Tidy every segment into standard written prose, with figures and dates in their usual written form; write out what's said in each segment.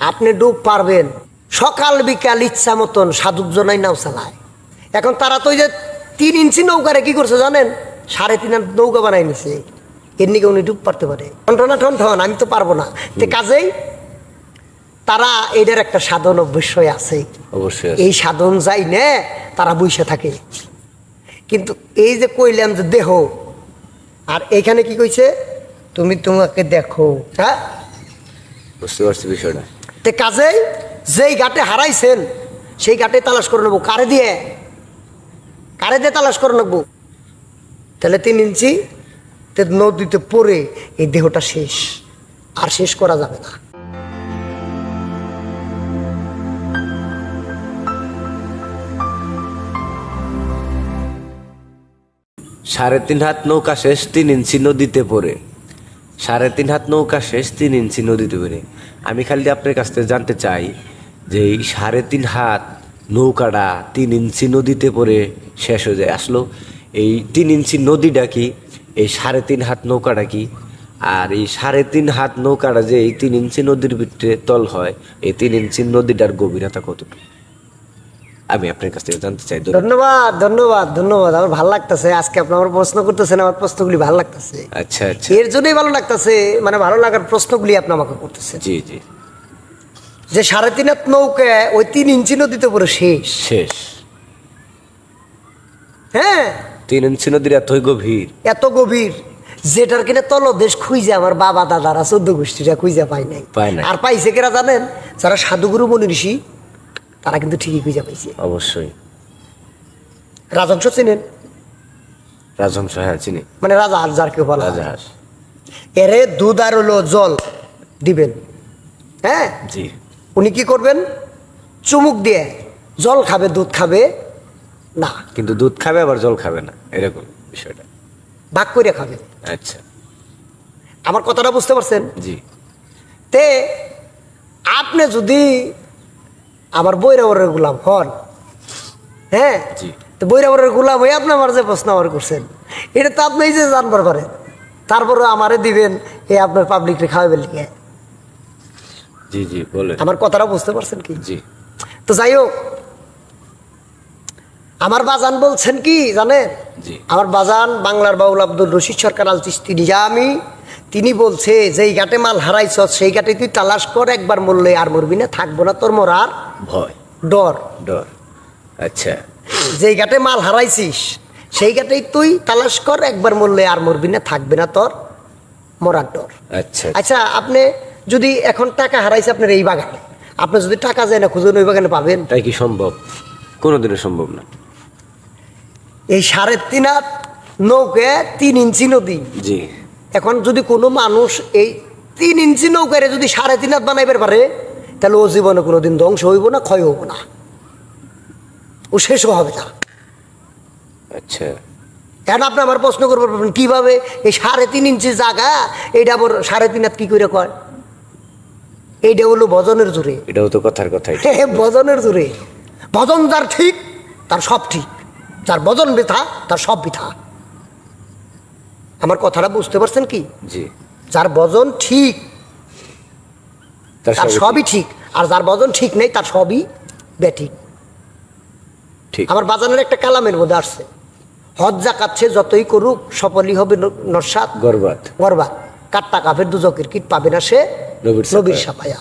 আপনি ডুব পারবেন, সকাল বিকাল ইচ্ছা মতন সাধুক জনাই নাও চালায়। এখন তারা তো ওই যে 3 ইঞ্চি নৌকারে কি করছে জানেন, 3.5 হাত নৌকা বানাই নিছে, এর নিকে উনি ডুব পারতে পারে। ঠন ঠন আমি তো পারবো না। তো কাজেই তারা এদের একটা সাধন অবশ্যই আছে, অবশ্যই এই সাধন যাই নে তারা বইসে থাকে। কিন্তু এই যে কইলাম যে দেহ, আর এইখানে কি কইছে, তুমি তোমাকে দেখো। হ্যাঁ, বুঝতে পারছি বিষয়টা। তে কাজেই যেই ঘাটে হারাইছেন সেই ঘাটে তালাশ করে নেবো। কারে দিয়ে তালাশ করে নেবো? তাহলে 3 ইঞ্চি নদীতে পড়ে এই দেহটা শেষ, আর শেষ করা যাবে না। সাড়ে 3 হাত নৌকা শেষ 3 ইঞ্চি নদীতে পড়ে। 3.5 হাত নৌকা শেষ 3 ইঞ্চি নদীতে পড়ে। আমি খালি আপনার কাছ থেকে জানতে চাই যে এই 3.5 হাত নৌকাটা 3 ইঞ্চি নদীতে পড়ে শেষ হয়ে যায়, আসলো এই 3 ইঞ্চি নদীটা কি, এই 3.5 হাত নৌকাটা কি, আর এই 3.5 হাত নৌকাটা যে এই 3 ইঞ্চি নদীর ভিতরে তল হয়, এই 3 ইঞ্চি নদীটার গভীরতা কতটুকু আমি আপনার কাছ থেকে জানতে চাই। ধন্যবাদ ধন্যবাদ ধন্যবাদ। আমার ভালো লাগতেছে আজকে আপনি আমার প্রশ্ন করতেছেন, আমার প্রশ্নগুলি ভালো লাগতেছে। আচ্ছা আচ্ছা, এর জন্যই ভালো লাগতেছে, মানে ভালো লাগার প্রশ্নগুলি আপনি আমাকে করতেছেন। জি জি। যে 3.5 হাত নৌকা ওই 3 ইঞ্চি নদীতে পড়ে শেষ। হ্যাঁ, 3 ইঞ্চি নদীর এতই গভীর, এত গভীর যেটার কিনা তলদেশ খুঁজে আমার বাবা দাদারা 14 গোষ্ঠীরা খুঁজে পায় নাই। আর পাইছে কেরা জানেন? যারা সাধুগুরু মনি ঋষি, তারা কিন্তু ঠিকই খুঁজে পাইছে। অবশ্যই। রাজহংস চিনেন? রাজহংস, হ্যাঁ চিনি। মানে রাজাহাঁস যাকে বলা হয়। রাজহাঁস। এরে দুধ আর হলো জল দিবেন, হ্যাঁ জি। উনি কি করবেন? চুমুক দিয়ে জল খাবে, দুধ খাবে না। কিন্তু দুধ খাবে আবার জল খাবে না, এরকম বিষয়টা ভাগ করে খাবে। আচ্ছা, আমার কথাটা বুঝতে পারছেন? জি। তে আপনি যদি আমার বৈরাবরের গোলাম হন, হ্যাঁ, জি। তো বৈরাবরের গোলাম হয়ে আপনি আমার যে প্রশ্ন আমার করছেন, এটা তো আপনি যে জানবার পারেন, তারপরে আমারে দিবেন এ আপনার পাবলিকরে খাওয়াবেন লিখে। জি জি বলেন। আমার কথাটা বুঝতে পারছেন কি? জি। তো যাই হোক, আমার বাজান বলছেন কি জানেন? জি। আমার বাজান বাংলার বাউল আব্দুল রশিদ সরকার আল চিশতি নিজামি, তিনি বলছে যেই ঘাটে মাল হারাইছ সেই ঘাটে তুই তালাশ কর, একবার মরলে আর মরবি না, থাকবো না তোর মরার ভয়, ডর। ডর। আচ্ছা। যেই ঘাটে মাল হারাইছিস সেই ঘাটেই তুই তালাশ কর, একবার মরলে আর মরবি না, থাকবে না তোর মরার ডর। আচ্ছা আচ্ছা, আপনি যদি এখন টাকা হারাইছে আপনার এই বাগানে, আপনি যদি টাকা যায় না খুঁজেন ওই বাগানে পাবেন? তাই কি সম্ভব? কোনোদিনও সম্ভব না। এই 3.5 হাত নৌকা 3 ইঞ্চি নদী। জি। এখন যদি কোনো মানুষ এই 3 ইঞ্চি নৌকারে যদি 3.5 হাত বানাইবার পারে, তাহলে ও জীবনে কোনোদিন ধ্বংস হইব না, ক্ষয় হইব না, ও শেষও হবে না। আচ্ছা। এখন আপনি আমার প্রশ্ন করতে পারবেন কিভাবে এই 3.5 ইঞ্চি জায়গা এইটা আবার 3.5 হাত কি করে কয়? এইটা হলো ভজনের জোরে। এটাও তো কথার কথাই। ভজনের জোরে। ভজন যার ঠিক তার সব ঠিক, যার ভজন বৃথা তার সব বৃথা। আমার কথাটা বুঝতে পারছেন কি? জি। যার ভজন ঠিক তার সবই সবই ঠিক, আর যার ভজন ঠিক নেই তার সবই বেঠিক। ঠিক। আমার বাজানের একটা কালামের মধ্যে আসছে, হজ জাকাত যতই করুক সফলই হবে নরসাদ গরবাত। গরবাত, কাট্টা কাফের দুজকের কিট পাবে না সে নবীর সাফায়া।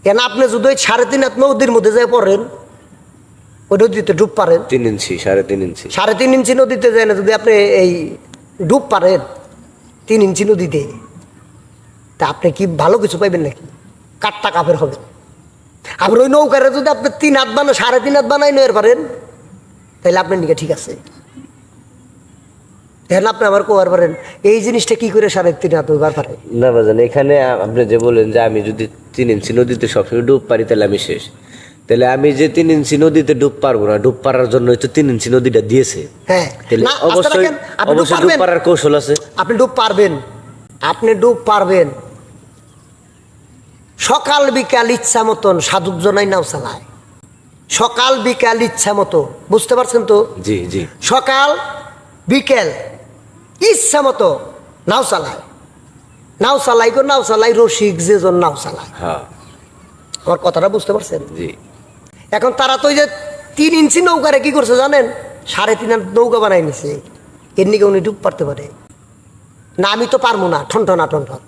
কেন আপনি যদি ওই 3.5 হাত নদীর মধ্যে যায় পড়েন, ওই নদীতে ডুব পারেন, 3 ইঞ্চি 3.5 ইঞ্চি 3.5 ইঞ্চি নদীতে যায় না যদি আপনি এই ডুব পারেন 3 ইঞ্চি নদীতে, তা আপনি কি ভালো কিছু পাইবেন নাকি? কাট্টা কাফের হবেন। আবার ওই নৌকারে যদি আপনি 3 হাত 3.5 হাত বানাই নিয়ে পারেন, তাহলে আপনার নিকে ঠিক আছে। এখন আপনি আবার কোয়ার পারেন এই জিনিসটা কি করে 3.5 হাত হইবার পারে? না বাজান, এখানে আপনি যে বলেন যে আমি যদি 3 ইঞ্চি নদীতে সবসময় ডুব পারি তাহলে আমি শেষ, তাহলে আমি যে 3 ইঞ্চি নদীতে ডুব পারবো না, ডুব পারার জন্য তো 3 ইঞ্চি নদীটা দিয়েছে। হ্যাঁ, তাহলে অবশ্যই অবশ্যই ডুব পারার কৌশল আছে। আপনি ডুব পারবেন, আপনি ডুব পারবেন। সকাল বিকাল ইচ্ছা মতন সাধুক জনাই নাও চালায়, সকাল বিকাল ইচ্ছা মতো, বুঝতে পারছেন তো? জি জি। সকাল বিকেল ইচ্ছা মতো নাও চালায়। নাও চালাই গো নাও চালাই রসিক যেজন নাও চালায়। হ্যাঁ আমার কথাটা বুঝতে পারছেন? জি। এখন তারা তো ওই যে 3 ইঞ্চি নৌকারে কি করছে জানেন, 3.5 হাত নৌকা বানাই নিছে। এর নিকে উনি ডুব পারতে পারে না? আমি তো পারবো না, ঠনঠনা ঠনঠন।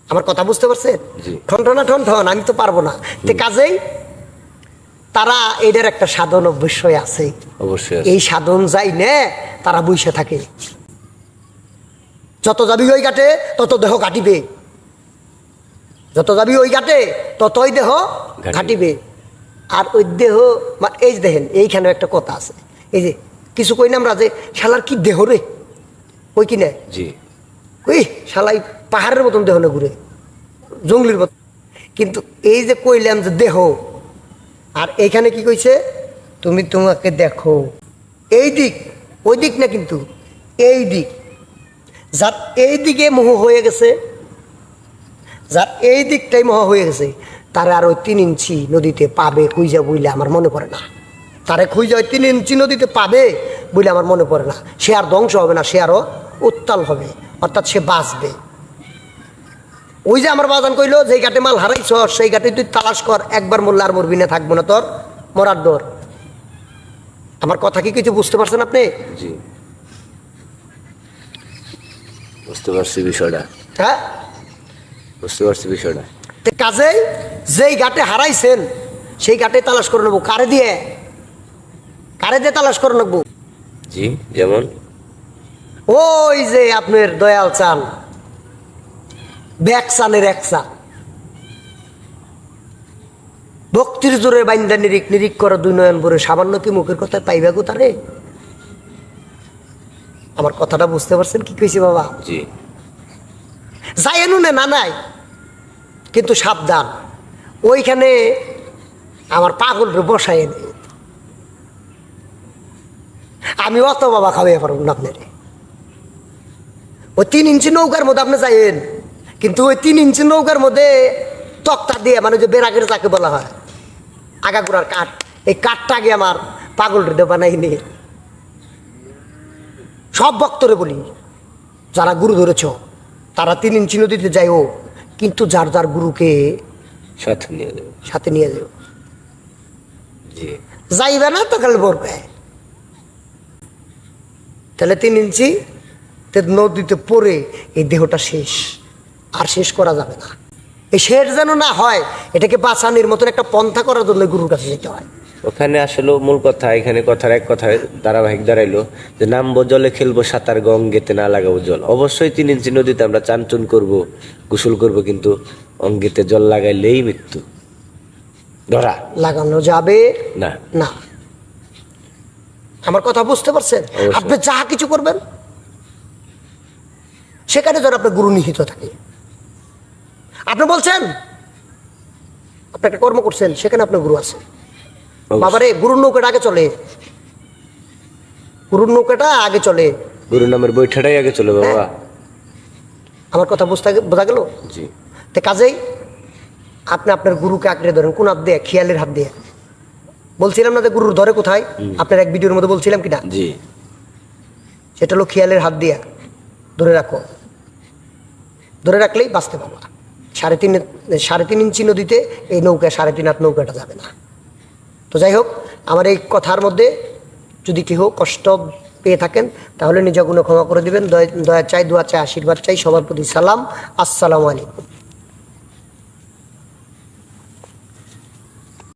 আমার কথা বুঝতে পারছেন? জি। ঠনঠনা ঠনঠন আমি তো পারবো না। তে কাজেই তারা এদের একটা সাধন অবশ্যই আছে। অবশ্যই আছে। এই সাধন যাই নে তারা বইসে থাকে। যত যাবি ওই ঘাটে তত দেহ কাটিবে, যত যাবি ওই ঘাটে ততই দেহ ঘাটিবে। আর ওই দেহ এই যে দেখেন এইখানে একটা কথা আছে, এই যে কিছু কই না আমরা যে শালার কি দেহ রে, ওই কি না জি। ওই শালাই পাহাড়ের মতন দেহ না ঘুরে, জঙ্গলির মতন। কিন্তু এই যে কইলাম যে দেহ, আর এইখানে কি কইছে, তুমি তোমাকে দেখো। এই দিক ওই দিক না, কিন্তু এই দিক। যার এই দিকে মোহ হয়ে গেছে, যার এই দিকটাই মোহ হয়ে গেছে, তারা আর ওই 3 ইঞ্চি নদীতে পাবে খুঁজা বইলে আমার মনে পড়ে না। তারে খুঁজা ওই 3 ইঞ্চি নদীতে পাবে বলে আমার মনে পড়ে না। সে আর ধ্বংস হবে না, সে আরও উত্তাল হবে, অর্থাৎ সে বাঁচবে। ওই যে আমার বাজান কইলো, যেই ঘাটে মাল হারাইছ সেই ঘাটে তুই তালাশ কর, একবার মরলে আর মরবি না, থাকবো না তোর মরার ডর। আমার কথা কি কিছু বুঝতে পারছেন আপনি? জি, বুঝতে পারছি বিষয়টা। হ্যাঁ, বুঝতে পারছি বিষয়টা। তে কাজেই যেই ঘাটে হারাইছেন সেই ঘাটে তালাশ করে নেবো। কারে দিয়ে তালাশ করে নেবো? জি, যেমন ওই যে আপনার দয়াল চান, ব্যাক চানের এক চান, ভক্তির জোরে বাইন্দা নিরিক নিরিক করে 2 নয়ন ভরে, সামান্য কি মুখের কথায় পাইবা গো তারে? আমার কথাটা বুঝতে পারছেন কি কইছি বাবা? জি। যাই এনুনে না নাই, কিন্তু সাবধান, ওইখানে আমার পাগলরে বসাই এনে আমি অত বাবা খাওয়াইয়া পারব না আপনারে। ওই 3 ইঞ্চি নৌকার মধ্যে আপনি যাইয়েন, কিন্তু ওই 3 ইঞ্চি নৌকার মধ্যে তক্তা দিয়ে, মানে যে বেরাগের যাকে বলা হয় আগাগোড়ার কাঠ, এই কাঠটা গিয়ে আমার পাগল রে বানাই নিয়ে। সব ভক্তরে বলি, যারা গুরু ধরেছ তারা 3 ইঞ্চি নদীতে যাইও, কিন্তু যার যার গুরুকে সাথে নিয়ে যাবে। সাথে নিয়ে যাও। জি। যাইবে না তো খালি পড়বে। তাহলে 3 ইঞ্চি নদীতে পড়ে এই দেহটা শেষ, আর শেষ করা যাবে না। এই শেষ যেন না হয়, এটাকে বাঁচানোর মতন একটা পন্থা করার জন্য গুরুর কাছে যেতে হয়। ওখানে আসলে মূল কথা, এখানে কথার এক কথায় ধারাবাহিক দাঁড়াইলো যে নামবো জলে, খেলবো সাঁতার, গঙ্গেতে না লাগাবো জল। অবশ্যই 3 ইঞ্চি নদীতে আমরা চানচুন করব, গোসল করব, কিন্তু অঙ্গেতে জল লাগাইলেই মৃত্যু ধরা। লাগানো যাবে না। না। আমার কথা বুঝতে পারছেন? অবশ্যই। আপনি যা কিছু করবেন সেখানে যেন আপনার গুরু নিহিত থাকে। আপনি বলছেন আপনি একটা কর্ম করছেন, সেখানে আপনার গুরু আছে। অবশ্যই। বাবারে, গুরুর নৌকাটা আগে চলে, গুরুর নৌকাটা আগে চলে। গুরু নামের বৈঠাটাই আগে চলে বাবা। আমার কথা বোঝা গেল? জি। তো কাজেই আপনি আপনার গুরুকে আঁকড়ে ধরেন। কোন হাত দিয়ে? খেয়ালের হাত দিয়ে। বলছিলাম না যে গুরুর ধরে কোথায়, আপনার এক ভিডিওর মধ্যে বলছিলাম কিনা? জি। সেটা হলো খেয়ালের হাত দিয়া ধরে রাখো, ধরে রাখলেই বাঁচতে পারবা। 3.5 ইঞ্চি নদীতে এই নৌকা 3.5 হাত নৌকাটা যাবে না। তো যাই হোক, আমার এই কথার মধ্যে যদি কেউ কষ্ট পেয়ে থাকেন তাহলে নিজ গুণে ক্ষমা করে দিবেন। দয়া চাই, দোয়া চাই, আশীর্বাদ চাই। সবার প্রতি সালাম, আসসালামু আলাইকুম।